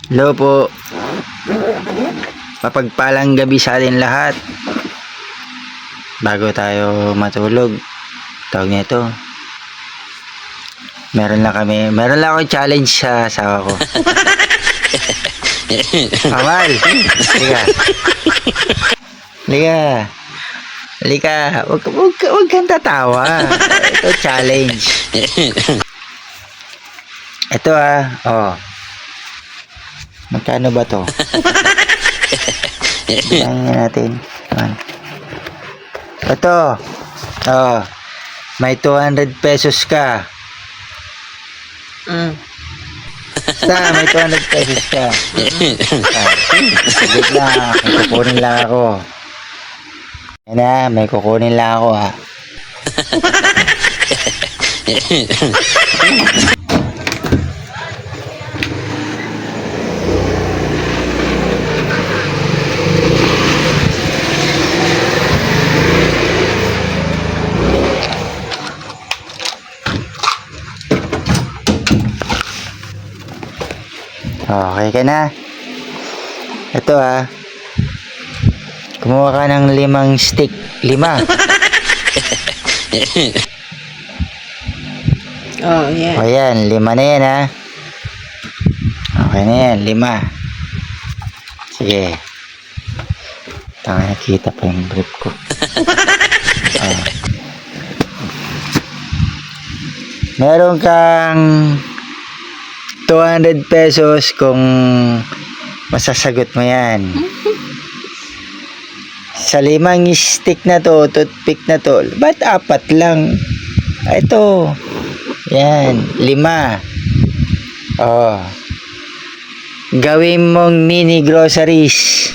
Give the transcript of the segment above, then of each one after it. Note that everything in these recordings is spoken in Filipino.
Hello po. Mapagpalang gabi sa atin lahat. Bago tayo matulog, tawag nito. Meron lang ako challenge sa asawa ko. Amal, liga. Liga, wag kang tatawa. Ito challenge. Ito oh. Magkano ba to? Tingnan natin. Ito. Oh. May 200 pesos ka. Basta, may 200 pesos ka. Saglit lang. May kukunin lang ako. Yan na, may kukunin lang ako ha. Okay ka na. Ito kumuha ka ng 5 stick. 5. Oh, yeah. O yan, 5 na yan Okay na yan, 5. Sige. Nakita pa yung brief ko. Meron kang 200 pesos kung masasagot mo yan. Sa 5 stick na to, toothpick na to, ba't 4 lang? Ito. Yan, 5. Oh. Gawin mong mini groceries.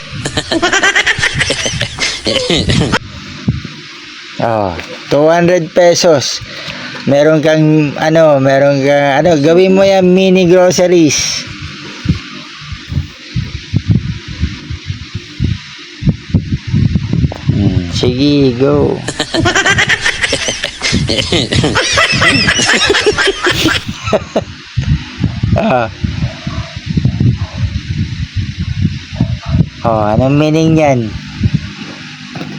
Oh, 200 pesos. Meron kang gawin mo yan mini groceries. Sige, go. Anong meaning yan?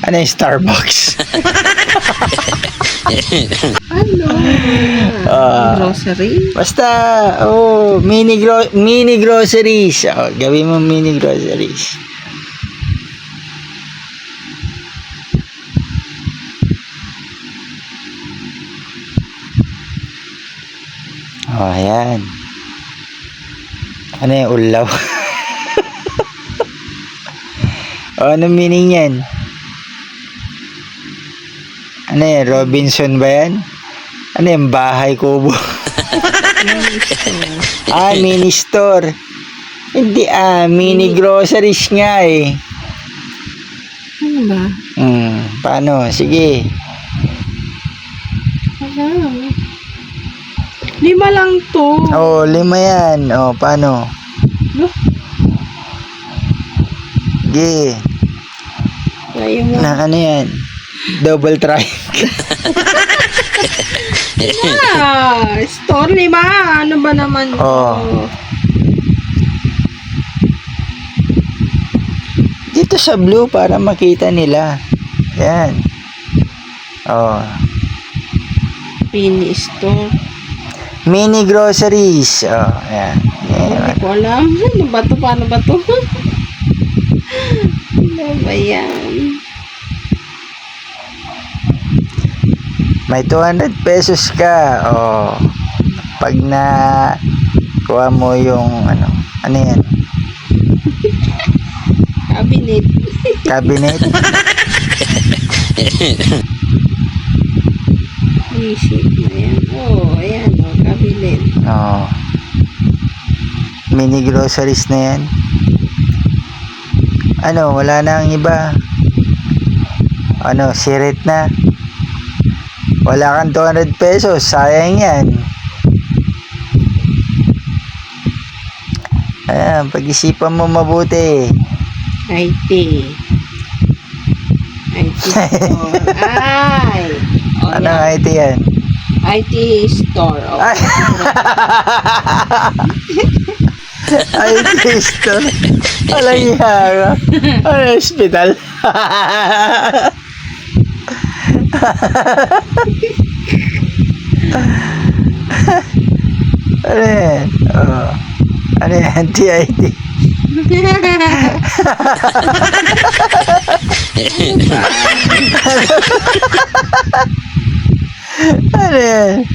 Ano yung Starbucks? Grocery? Basta, mini groceries. Gawin mo mini groceries. Ayan. Ano yung ulaw? Anong meaning yan? Ano yan? Robinson ba yan? Ano yung bahay kubo? Mini store. Hindi mini groceries nga Ano ba? Paano? Sige. Wala. 5 lang to. 5 yan. Paano? Sige. Kaya mo. Ano yan? Double triangle. Store 5. Ano ba naman? Dito sa blue para makita nila. Yan. Mini store. Mini groceries. Yan. Hindi ko alam. Ano ba to? Paano ba to? Ano ba yan? May 200 pesos ka. Pag na kuha mo yung ano yan? Cabinet. Cabinet? Isip na yan. Ayan. Cabinet. Mini groceries na yan. Wala na ang iba. Sirit na. Wala kang 200 pesos. Sayang yan. Ayan, pag-isipan mo mabuti. IT store. Anong IT yan? IT store. IT store. Alang iya ka. Ano, hospital? Ano yan? Oh. Ano yan? TIT. Ano yan?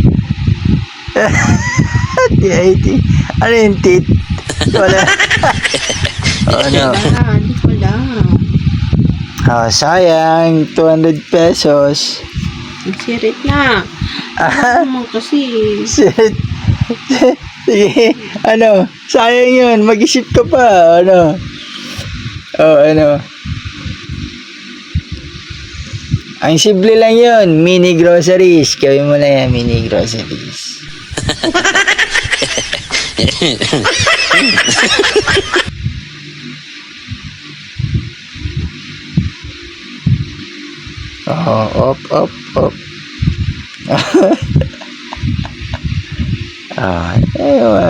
TIT. Ano yung tit? Wala. Oh, ano? Wala. Oh, sayang. 200 pesos. Sirit na. Ah, Naman kasi. shit. Sige. Ano? Sayang yun. Mag-isip ka pa. Ano? Oh, ano? Ang simple lang yun. Mini groceries. Gawin mo na yan. Mini groceries. Oh, op.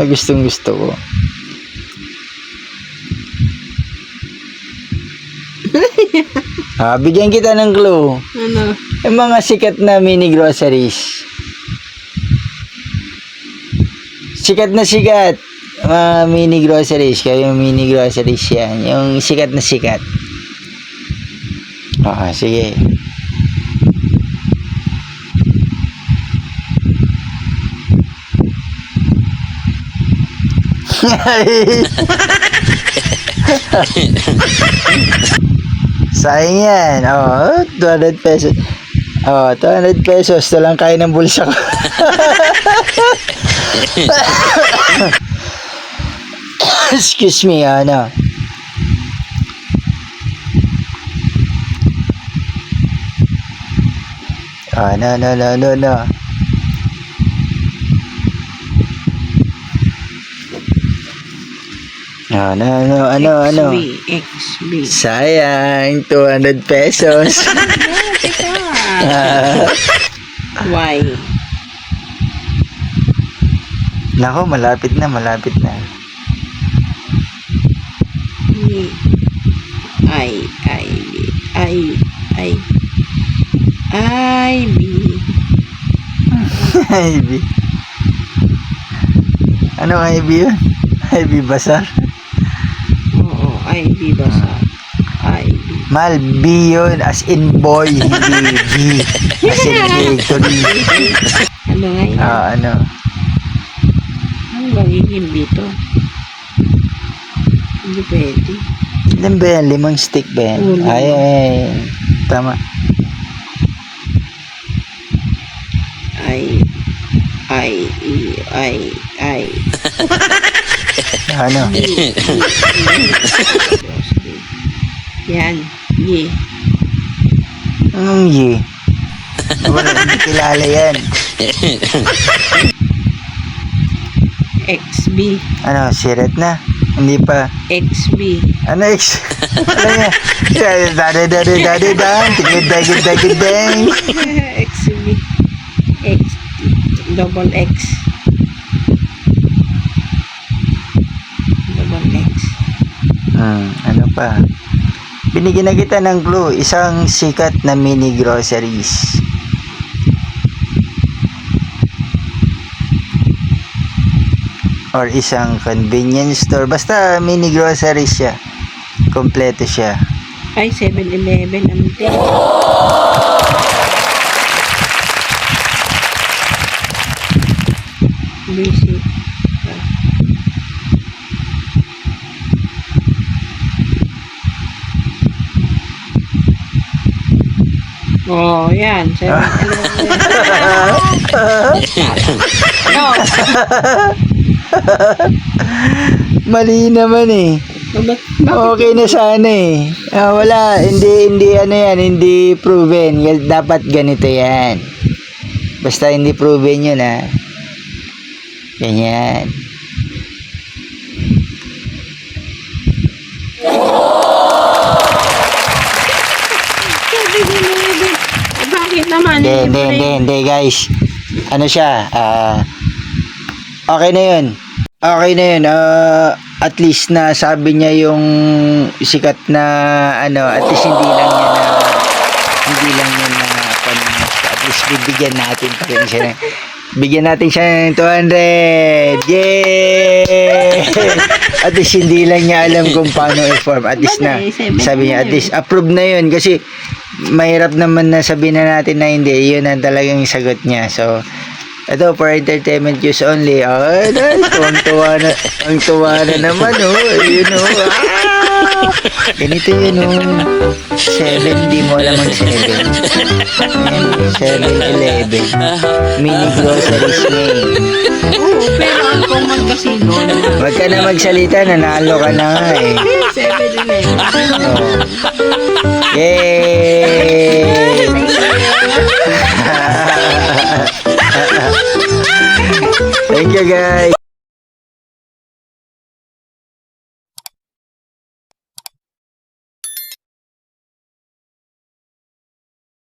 Gustong gusto ko. Bigyan kita ng clue. Ano? Yung mga sikat na mini groceries. Sikat na sikat. Mga mini groceries. Kaya yung mini groceries yan. Yung sikat na sikat. Sige. Sayang yan. 200 pesos. 200 pesos. Ito lang kaya ng bulsa ko. Excuse me, ano. No. Ano. XB. Sayang, 200 pesos. Y. Nako, malapit na. IB. IB. Anong IB yun? IB Bazar? Oo, IB basa. IB. Mal, B yun, as in boy, hindi B. As in victory. Ano nga yun? Ano? Ano magiging dito? Hindi pwede. Ilan ba yan? 5 stick ba yan? Oo, 5. Ay. Tama. I. Ano? Yan. Y. Anong Y? Wala, hindi kilala yan. XB. Ano, siret na? Hindi pa. XB. Ano, X? Ano yan? Dada-dada-dada-dang. Tigid-dagid-dagid-dang. XB. X. Double X. Double X. Ano pa? Binigyan na kita ng clue. Isang sikat na mini groceries. Or isang convenience store. Basta mini groceries siya. Kompleto siya. Ay, 7-Eleven. Ante. Busy. Oh, yan. 7-Eleven. Ano? Mali naman eh. Okay na sana eh. Wala, hindi ano yan, hindi proven. Dapat ganito yan. Basta hindi proven yun Ganyan. Bakit naman? Hindi guys. Ano siya? Okay na yun. Okay na yun. At least na sabi niya yung sikat na at least hindi lang niya na at least bibigyan natin pa rin siya. Bigyan natin siya ng 200. Yay! At least hindi lang niya alam kung paano i-form. At least na sabi niya, at least approve na yun kasi mahirap naman na sabihin na natin na hindi. Yun ang talagang sagot niya. So, ito, for entertainment use only. Oh, tuwang-tuwa na. Ang tuwa na naman, Yun, Ganito yun, 7, di mo alam ang 7. 7-Eleven. Mini groceries me. Oo, pero ako magkasino. Huwag ka na magsalita, nanalo ka na nga eh. 7-Eleven. Oh. Yay! Thank you guys.